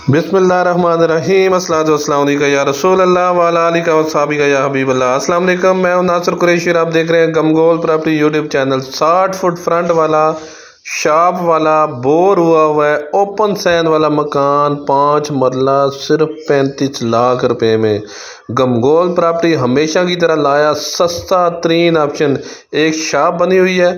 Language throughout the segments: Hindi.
बिस्मिल्लाहिर्रहमानिर्रहीम अस्सलातु वस्सलामु अलैका या रसूल अल्लाह व अला आलिका व सहाबिका या हबीब अल्लाह। अस्सलाम वालेकुम, मैं हूं नासिर कुरैशी और आप देख रहे हैं गमगोल property YouTube channel. 60 foot front वाला शॉप वाला बोर हुआ है ओपन सैन वाला मकान 5 मरला सिर्फ 35 लाख रुपए में। गमगोल प्रॉपर्टी हमेशा की तरह लाया सस्ता तरीन ऑप्शन। एक शॉप बनी हुई है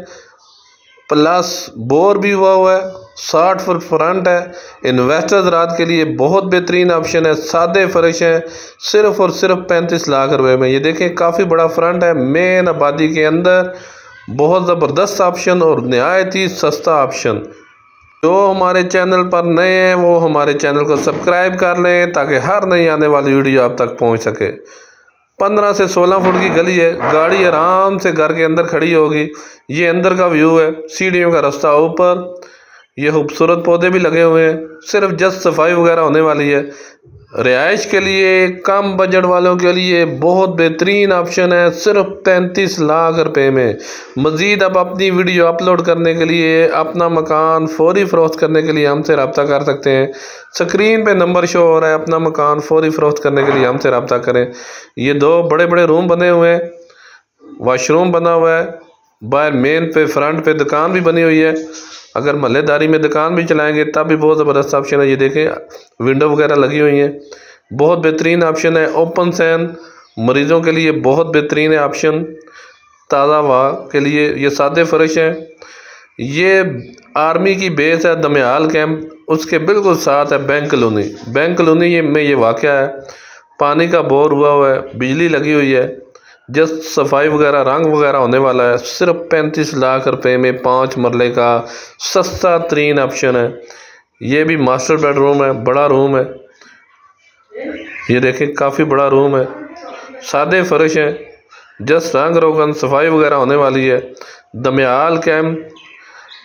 प्लस बोर भी हुआ है, 60 फुट फ्रंट है। इन्वेस्टर्स रात के लिए बहुत बेहतरीन ऑप्शन है। सादे फर्श है सिर्फ और सिर्फ 35 लाख रुपए में। ये देखें काफ़ी बड़ा फ्रंट है मेन आबादी के अंदर। बहुत ज़बरदस्त ऑप्शन और नहायत ही सस्ता ऑप्शन। जो हमारे चैनल पर नए हैं वो हमारे चैनल को सब्सक्राइब कर लें ताकि हर नई आने वाली वीडियो आप तक पहुंच सके। 15 से 16 फुट की गली है, गाड़ी आराम से घर के अंदर खड़ी होगी। ये अंदर का व्यू है, सीढ़ियों का रास्ता ऊपर, ये खूबसूरत पौधे भी लगे हुए हैं। सिर्फ जस्ट सफाई वगैरह होने वाली है। रिहाइश के लिए कम बजट वालों के लिए बहुत बेहतरीन ऑप्शन है सिर्फ 35 लाख रुपए में। मज़ीद आप अपनी वीडियो अपलोड करने के लिए, अपना मकान फौरी फ़रोख्त करने के लिए हमसे रब्ता कर सकते हैं। स्क्रीन पे नंबर शो हो रहा है, अपना मकान फौरी फ़रोख्त करने के लिए हमसे रब्ता करें। ये 2 बड़े बड़े रूम बने हुए हैं, वाशरूम बना हुआ है, बाहर मेन पे फ्रंट पे दुकान भी बनी हुई है। अगर महल्लेदारी में दुकान भी चलाएंगे तब भी बहुत ज़बरदस्त ऑप्शन है। ये देखें विंडो वगैरह लगी हुई हैं, बहुत बेहतरीन ऑप्शन है। ओपन सैन मरीज़ों के लिए बहुत बेहतरीन है ऑप्शन। ताज़ा हवा के लिए ये सादे फर्श हैं। ये आर्मी की बेस है दमयाल कैंप, उसके बिल्कुल साथ है बैंक कॉलोनी। बैंक कॉलोनी में ये वाक़या है। पानी का बोर हुआ है, बिजली लगी हुई है, जस्ट सफाई वगैरह रंग वगैरह होने वाला है। सिर्फ 35 लाख रुपए में 5 मरले का सस्ता तरीन ऑप्शन है। ये भी मास्टर बेडरूम है, बड़ा रूम है। ये देखें काफ़ी बड़ा रूम है, सादे फर्श है, जस्ट रंग रोगन सफाई वगैरह होने वाली है। दमयाल कैंप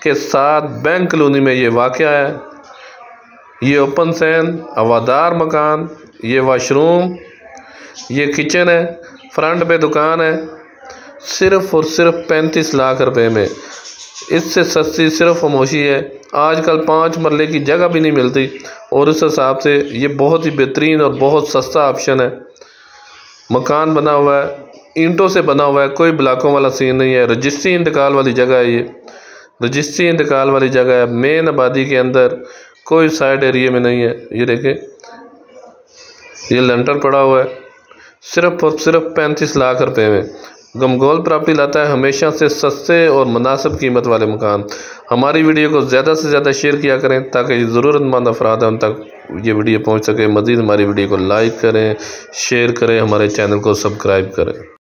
के साथ बैंक कॉलोनी में ये वाक़या है। ये ओपन सैन हवादार मकान, ये वाशरूम, ये किचन है, फ्रंट पे दुकान है। सिर्फ और सिर्फ 35 लाख रुपए में। इससे सस्ती सिर्फ खामोशी है। आजकल 5 मरले की जगह भी नहीं मिलती और उस हिसाब से ये बहुत ही बेहतरीन और बहुत सस्ता ऑप्शन है। मकान बना हुआ है, ईंटों से बना हुआ है, कोई ब्लॉकों वाला सीन नहीं है। रजिस्ट्री इंतकाल वाली जगह है, ये रजिस्ट्री इंतकाल वाली जगह है मेन आबादी के अंदर, कोई साइड एरिया में नहीं है। ये देखें ये लेंटर पड़ा हुआ है सिर्फ और सिर्फ 35 लाख रुपए में। गमगोल प्रॉपर्टी लाता है हमेशा से सस्ते और मुनासिब कीमत वाले मकान। हमारी वीडियो को ज़्यादा से ज़्यादा शेयर किया करें ताकि ज़रूरतमंद अफराद हैं उन तक ये वीडियो पहुंच सके। मज़ीद हमारी वीडियो को लाइक करें, शेयर करें, हमारे चैनल को सब्सक्राइब करें।